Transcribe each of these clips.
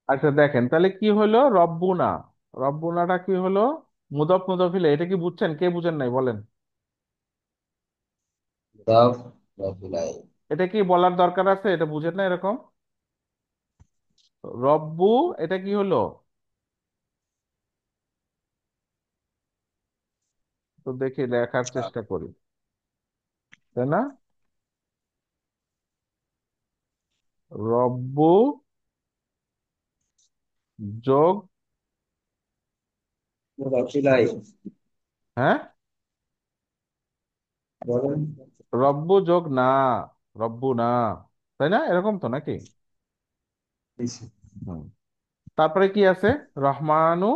আচ্ছা দেখেন তাহলে কি হলো রব্বুনা। রব্বুনাটা কি হলো? মুদফ মুদফিলে, এটা কি বুঝছেন? কে বুঝেন নাই বলেন। মুদাফ মুদাফিলাই। এটা কি বলার দরকার আছে? এটা বুঝেন না এরকম? রব্বু, এটা কি হলো? তো দেখি লেখার চেষ্টা করি, তাই না? রব্বু যোগ, মুদাফিলাই হ্যাঁ, বলেন। রব্বু যোগ না, রব্বু না, তাই না? এরকম তো নাকি? হুম। তারপরে কি আছে? রহমানু,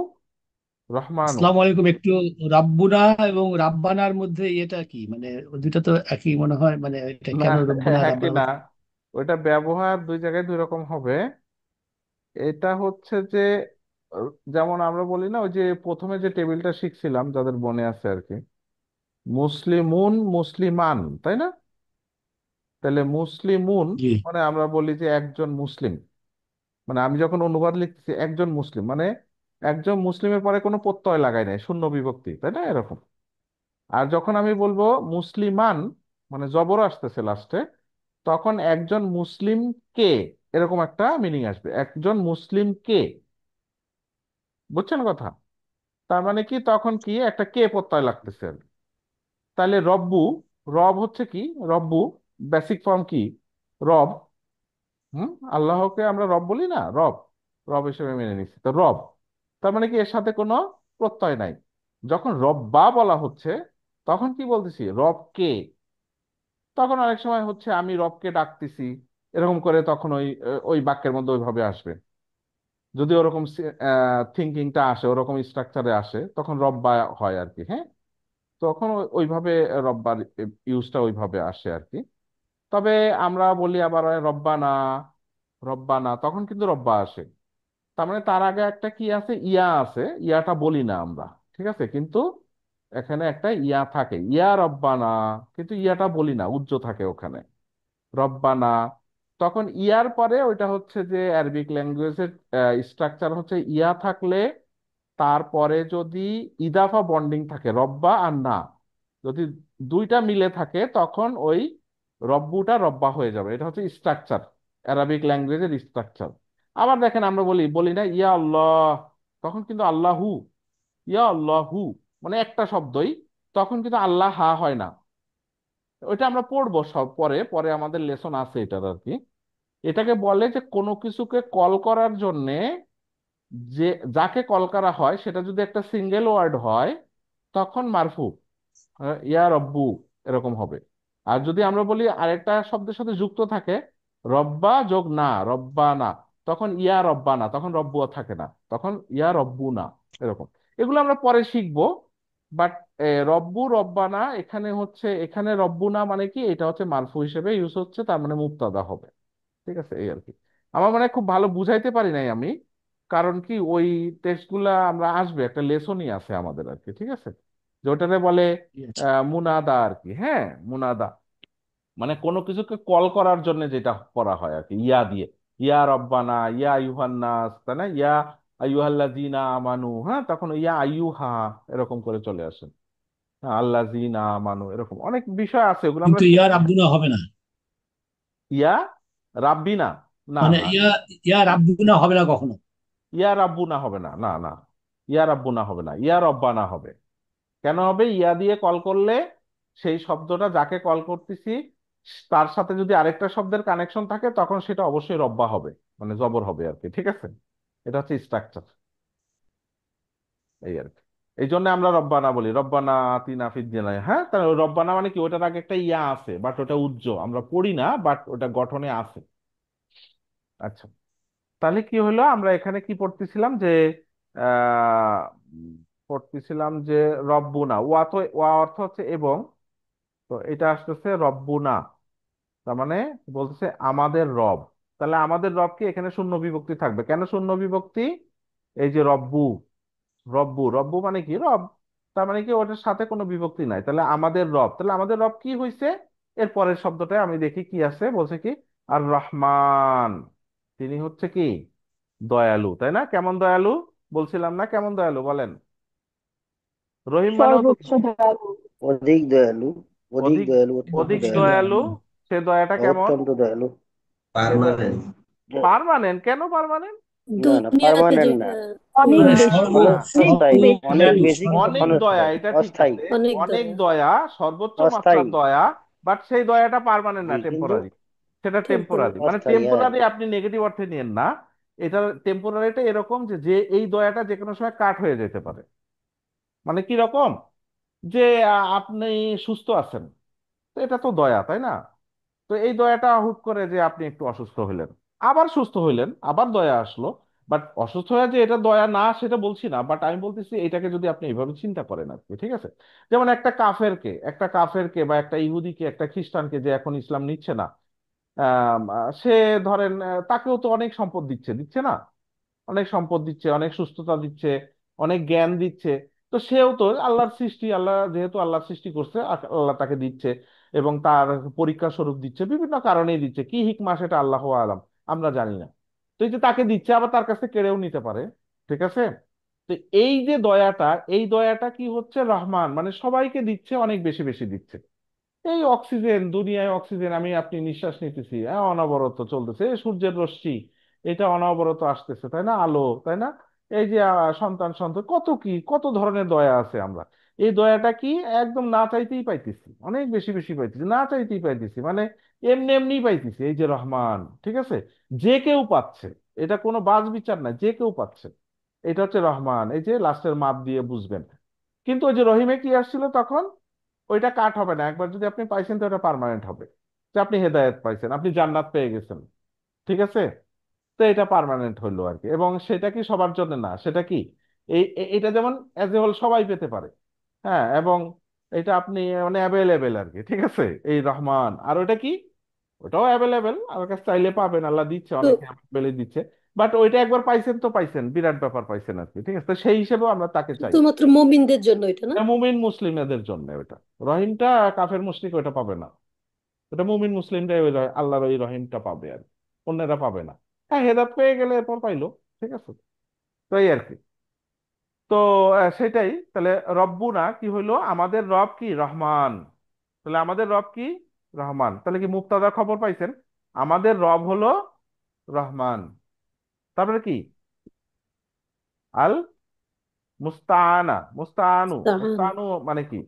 রহমানু। আসসালামু আলাইকুম। একটু রাব্বুনা এবং রাব্বানার মধ্যে এটা কি মানে, দুইটা তো একই মনে হয়, মানে এটা না, কেন রব্বুনা একই রাব্বানা না। হচ্ছে? ওইটা ব্যবহার দুই জায়গায় দুই রকম হবে। এটা হচ্ছে যে যেমন আমরা বলি না, ওই যে প্রথমে যে টেবিলটা শিখছিলাম, যাদের মনে আছে আর কি, মুসলিমুন মুসলিমান, তাই না? তাহলে মুসলিমুন জি। মানে আমরা বলি যে একজন মুসলিম, মানে আমি যখন অনুবাদ লিখতেছি একজন মুসলিম মানে একজন মুসলিমের পরে কোনো প্রত্যয় লাগাই নাই, শূন্য বিভক্তি, তাই না? এরকম। আর যখন আমি বলবো মুসলিমান, মানে জবর আসতেছে লাস্টে, তখন একজন মুসলিম কে, এরকম একটা মিনিং আসবে, একজন মুসলিম কে। বুঝছেন কথা? তার মানে কি, তখন কি একটা কে প্রত্যয় লাগতেছে আর কি। তাহলে রব্বু, রব হচ্ছে কি? রব্বু বেসিক ফর্ম কি? রব। হুম। আল্লাহকে আমরা রব বলি না, রব, রব হিসেবে মেনে নিচ্ছি তো রব। তার মানে কি এর সাথে কোনো প্রত্যয় নাই। যখন রব্বা বলা হচ্ছে তখন কি বলতেছি? রব কে। তখন অনেক সময় হচ্ছে আমি রবকে ডাকতেছি, এরকম করে তখন ওই ওই বাক্যের মধ্যে ওইভাবে আসবে। যদি ওরকম থিঙ্কিংটা আসে, ওরকম স্ট্রাকচারে আসে, তখন রব্বা হয় আর কি, হ্যাঁ। তখন ওইভাবে রব্বার ইউজটা ওইভাবে আসে আর কি। তবে আমরা বলি আবার রব্বানা, রব্বানা, তখন কিন্তু রব্বা আসে। তার মানে তার আগে একটা কি আছে? ইয়া আছে। ইয়াটা বলি না আমরা, ঠিক আছে, কিন্তু এখানে একটা ইয়া থাকে, ইয়া রব্বানা, কিন্তু ইয়াটা বলি না, উজ্জ থাকে ওখানে, রব্বানা। তখন ইয়ার পরে ওইটা হচ্ছে যে আরবিক ল্যাঙ্গুয়েজের স্ট্রাকচার হচ্ছে ইয়া থাকলে তারপরে যদি ইদাফা বন্ডিং থাকে, রব্বা আর না, যদি দুইটা মিলে থাকে তখন ওই রব্বুটা রব্বা হয়ে যাবে। এটা হচ্ছে স্ট্রাকচার, অ্যারাবিক ল্যাঙ্গুয়েজের স্ট্রাকচার। আবার দেখেন আমরা বলি বলি না ইয়া আল্লাহ, তখন কিন্তু আল্লাহু, ইয়া আল্লাহু, মানে একটা শব্দই, তখন কিন্তু আল্লাহ হা হয় না। ওইটা আমরা পড়বো সব পরে, পরে আমাদের লেসন আছে এটার আর কি। এটাকে বলে যে কোনো কিছুকে কল করার জন্যে, যে যাকে কল করা হয় সেটা যদি একটা সিঙ্গেল ওয়ার্ড হয় তখন মারফু, ইয়া রব্বু, এরকম হবে। আর যদি আমরা বলি আরেকটা শব্দের সাথে যুক্ত থাকে, রব্বা যোগ না, রব্বা না, তখন ইয়া রব্বা না, তখন রব্বু থাকে না, তখন ইয়া রব্বু না, এরকম। এগুলো আমরা পরে শিখবো। বাট রব্বু রব্বানা এখানে হচ্ছে, এখানে রব্বুনা মানে কি, এটা হচ্ছে মারফু হিসেবে ইউজ হচ্ছে, তার মানে মুক্তাদা হবে। ঠিক আছে, এই আর কি। আমার মানে খুব ভালো বুঝাইতে পারি নাই আমি, কারণ কি ওই টেস্টগুলা আমরা আসবে, একটা লেসনই আছে আমাদের আর কি, ঠিক আছে, যে ওটাতে বলে ঠিক আছে। মুনাদা আর কি, হ্যাঁ, মুনাদা মানে কোনো কিছুকে কল করার জন্য যেটা করা হয় আর কি, ইয়া দিয়ে, ইয়া রব্বানা, ইয়া আইয়ুহান্নাস, তাই না, ইয়া আইয়ুহাল্লাযীনা আমানু, হ্যাঁ, তখন ইয়া আইয়ুহা, এরকম করে চলে আসে। হ্যাঁ, আল্লাযীনা আমানু, এরকম অনেক বিষয় আছে, ওগুলো আমরা কিন্তু ইয়া শিখবো। রাব্বুনা হবে না, ইয়া রাব্বিনা, না মানে না, ইয়া রাব্বুনা হবে না কখনো। ইয়া রাব্বুনা হবে না, না না, ইয়া রাব্বুনা হবে না, ইয়া রব্বানা হবে। কেন হবে? ইয়া দিয়ে কল করলে সেই শব্দটা যাকে কল করতেছি তার সাথে যদি আরেকটা শব্দের কানেকশন থাকে তখন সেটা অবশ্যই রব্বা হবে, মানে জবর হবে আর কি, ঠিক আছে। এটা হচ্ছে স্ট্রাকচার, এই আর কি। এই জন্য আমরা রব্বানা বলি, রব্বানা আতিনা ফিদ দুনিয়া, হ্যাঁ, তাহলে ওই রব্বানা মানে কি, ওটার আগে একটা ইয়া আছে, বাট ওটা উজ্জ, আমরা পড়ি না, বাট ওটা গঠনে আছে। আচ্ছা, তাহলে কি হলো, আমরা এখানে কি পড়তেছিলাম যে আহ উম, পড়তেছিলাম যে রব্বুনা, ওয়া তো ওয়া অর্থ হচ্ছে এবং, তো এটা আসতেছে রব্বুনা, তার মানে বলতেছে আমাদের রব। তাহলে আমাদের রব কি, এখানে শূন্য বিভক্তি থাকবে, কেন শূন্য বিভক্তি? এই যে রব্বু, রব্বু, রব্বু মানে কি, রব। তার মানে কি ওটার সাথে কোনো বিভক্তি নাই, তাহলে আমাদের রব, তাহলে আমাদের রব কি হয়েছে? এর পরের শব্দটা আমি দেখি কি আছে, বলছে কি, আর রহমান, তিনি হচ্ছে কি, দয়ালু, তাই না? কেমন দয়ালু বলছিলাম না? কেমন দয়ালু বলেন? রহিম মানেও তো সর্বোচ্চ দয়ালু। অধিক দয়ালু। অধিক অধিক, দয়ালু, অত্যন্ত অধিক সর্বোচ্চ দয়ালু। দয়ালু। দয়ালু। সে দয়াটা কেমন? অত্যন্ত দয়ালু। সে দয়া পার্মানেন্ট। পার্মানেন্ট। কেন পার্মানেন্ট? না না, দুনিয়াতে পার্মানেন্ট না। যেটা অনেক মানে বেশি। না, অস্থায়ী। অনেক অনেক বেশি। বেশি কিন্তু অনেক দয়া ক্ষণস্থায়ী। এটা ঠিক অস্থায়ী। আছে। অনেক অনেক দয়া। দয়া, সর্বোচ্চ মাত্রার অস্থায়ী। দয়া। বাট সেই দয়াটা পার্মানেন্ট না, জি, কিন্তু টেম্পোরারি। সেটা টেম্পোরারি, টেম্পোরারি। মানে অস্থায়ী, হ্যাঁ। টেম্পোরারি আপনি নেগেটিভ অর্থে নিয়েন না। এটা টেম্পোরারিটা এরকম যে যে এই দয়াটা যে কোনো সময় কাট হয়ে যেতে পারে। মানে কি রকম? যে আপনি সুস্থ আছেন, তো এটা তো দয়া, তাই না? তো এই দয়াটা হুট করে যে আপনি একটু অসুস্থ হইলেন, আবার সুস্থ হইলেন, আবার দয়া আসলো। বাট অসুস্থ হয়ে যে এটা দয়া না সেটা বলছি না, বাট আমি বলতেছি এটাকে যদি আপনি এইভাবে চিন্তা করেন আর কি, ঠিক আছে? যেমন একটা কাফেরকে বা একটা ইহুদিকে, একটা খ্রিস্টানকে যে এখন ইসলাম নিচ্ছে না, সে ধরেন তাকেও তো অনেক সম্পদ দিচ্ছে, দিচ্ছে না? অনেক সম্পদ দিচ্ছে, অনেক সুস্থতা দিচ্ছে, অনেক জ্ঞান দিচ্ছে। তো সেও তো আল্লাহর সৃষ্টি, আল্লাহ যেহেতু আল্লাহর সৃষ্টি করছে, আল্লাহ তাকে দিচ্ছে এবং তার পরীক্ষা স্বরূপ দিচ্ছে, বিভিন্ন কারণেই দিচ্ছে। কি হিকমা সেটা আল্লাহ আলাম, আমরা জানি না। তো এই যে তাকে দিচ্ছে, আবার তার কাছে কেড়েও নিতে পারে, ঠিক আছে? তো এই যে দয়াটা, এই দয়াটা কি হচ্ছে? রহমান, মানে সবাইকে দিচ্ছে, অনেক বেশি বেশি দিচ্ছে। এই অক্সিজেন, দুনিয়ায় অক্সিজেন আমি আপনি নিঃশ্বাস নিতেছি, অনবরত চলতেছে। এই সূর্যের রশ্মি, এটা অনবরত আসতেছে, তাই না? আলো, তাই না? এই যে সন্তান সন্তান, কত কি, কত ধরনের দয়া আছে আমরা। এই দয়াটা কি একদম না চাইতেই পাইতেছি, অনেক বেশি বেশি পাইতেছি, না চাইতেই পাইতেছি, মানে এমনি এমনি পাইতেছি। এই যে রহমান, ঠিক আছে? যে কেউ পাচ্ছে, এটা কোনো বাজ বিচার না, যে কেউ পাচ্ছে। এটা হচ্ছে রহমান, এই যে লাস্টের মাপ দিয়ে বুঝবেন। কিন্তু ওই যে রহিমে কি আসছিল তখন, ওইটা কাট হবে না। একবার যদি আপনি পাইছেন তো ওটা পার্মানেন্ট হবে। যে আপনি হেদায়েত পাইছেন, আপনি জান্নাত পেয়ে গেছেন, ঠিক আছে? তো এটা পার্মানেন্ট হইলো আর কি। এবং সেটা কি সবার জন্য না, সেটা কি এটা যেমন এজ এ হোল সবাই পেতে পারে। হ্যাঁ, এবং এটা আপনি মানে অ্যাভেলেবেল আর কি, ঠিক আছে? এই রহমান। আর ওটা কি, ওটাও অ্যাভেলেবেল, আমার কাছে চাইলে পাবেন, আল্লাহ দিচ্ছে, তো অনেকে অ্যাভেলেবেল দিচ্ছে। বাট ওইটা একবার পাইছেন তো পাইছেন, বিরাট ব্যাপার পাইছেন আর কি, ঠিক আছে? তো সেই হিসেবেও আমরা তাকে চাই। শুধুমাত্র মুমিনদের জন্য এটা না? এটা মুমিন মুসলিমদের জন্য ওটা। রহিমটা কাফের মুশরিক ওটা পাবে না। ওটা মুমিন মুসলিমরাই ওই আল্লাহর ওই রহিমটা পাবে আর কি। অন্যেরা পাবে না। হ্যাঁ, হেদাত পেয়ে গেলে এরপর পাইলো, ঠিক আছে? তো এই আর কি। তো সেটাই তাহলে। রব্বুনা কি হইলো? আমাদের রব কি? রহমান। তাহলে আমাদের রব কি? রহমান। তাহলে কি মুক্তাদা খবর পাইছেন? আমাদের রব হলো রহমান। তারপরে কি? আল মুস্তাআনা, মুস্তাআনু। মুস্তাআন। মুস্তাআনু মানে কি?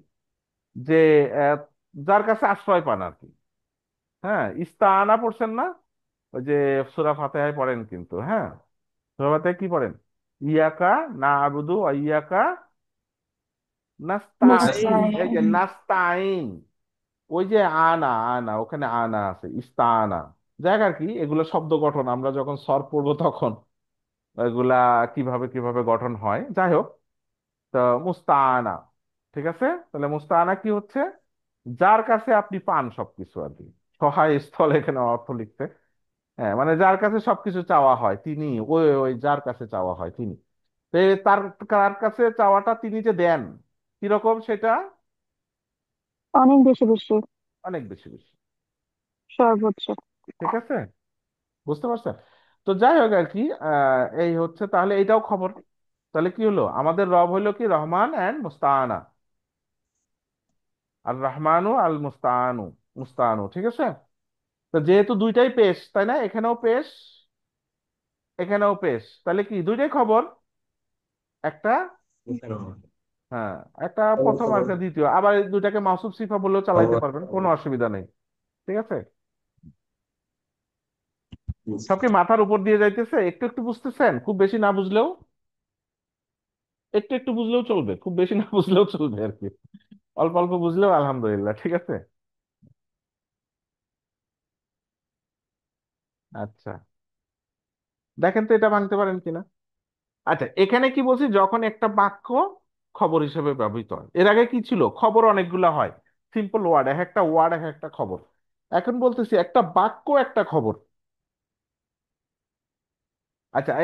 যে আহ, যার কাছে আশ্রয় পান আর কি। হ্যাঁ, ইস্তাআনা পড়ছেন না? ওই যে সূরা ফাতিহায় পড়েন কিন্তু, হ্যাঁ। সূরা ফাতিহায় কি পড়েন? ইয়াকা না আবুদু ইয়াকা নাস্তাইন। নাস্তাইন। এই যে নাস্তাইন, ওই যে আনা, আনা ওখানে আনা আছে, ইস্তাআনা। জায়গার কি এগুলো শব্দ গঠন, আমরা যখন সর পড়বো তখন এগুলা কিভাবে কিভাবে গঠন হয়, যাই হোক। তো মুস্তাআনা, ঠিক আছে? তাহলে মুস্তাআনা কি হচ্ছে? যার কাছে আপনি পান সবকিছু আর কি। সহায় স্থল এখানে অর্থ লিখতে। হ্যাঁ, মানে যার কাছে সবকিছু চাওয়া হয় তিনি, ওই ওই যার কাছে চাওয়া হয় তিনি। তো তার কার কাছে চাওয়াটা তিনি যে দেন, কিরকম সেটা? অনেক বেশি বেশি। অনেক বেশি বেশি, সর্বোচ্চ। ঠিক আছে? বুঝতে পারছেন? তো যাই হোক আর কি, এই হচ্ছে তাহলে এইটাও খবর। তাহলে কি হলো? আমাদের রব হইলো কি? রহমান অ্যান্ড মুস্তাআনা। আর রহমানু আল মুস্তাআনু, মুস্তাআনু, ঠিক আছে? তো যেহেতু দুইটাই পেশ, তাই না? এখানেও পেশ, এখানেও পেশ, তাহলে কি দুইটাই খবর। একটা, হ্যাঁ, একটা প্রথম আর একটা দ্বিতীয়। আবার এই দুইটাকে মাউসুফ সিফা বলেও চালাইতে পারবেন, কোনো অসুবিধা নেই, ঠিক আছে? সব কি মাথার উপর দিয়ে যাইতেছে? একটু একটু বুঝতেছেন? খুব বেশি না বুঝলেও, একটু একটু বুঝলেও চলবে, খুব বেশি না বুঝলেও চলবে আর কি। অল্প অল্প বুঝলেও আলহামদুলিল্লাহ, ঠিক আছে? আচ্ছা, দেখেন তো এটা ভাঙতে পারেন কিনা। আচ্ছা, এখানে কি বলছি? যখন একটা বাক্য খবর হিসেবে ব্যবহৃত হয়। এর আগে কি ছিল? খবর অনেকগুলা হয়, সিম্পল ওয়ার্ড, এক একটা ওয়ার্ড এক একটা খবর। এখন বলতেছি একটা বাক্য একটা খবর। আচ্ছা।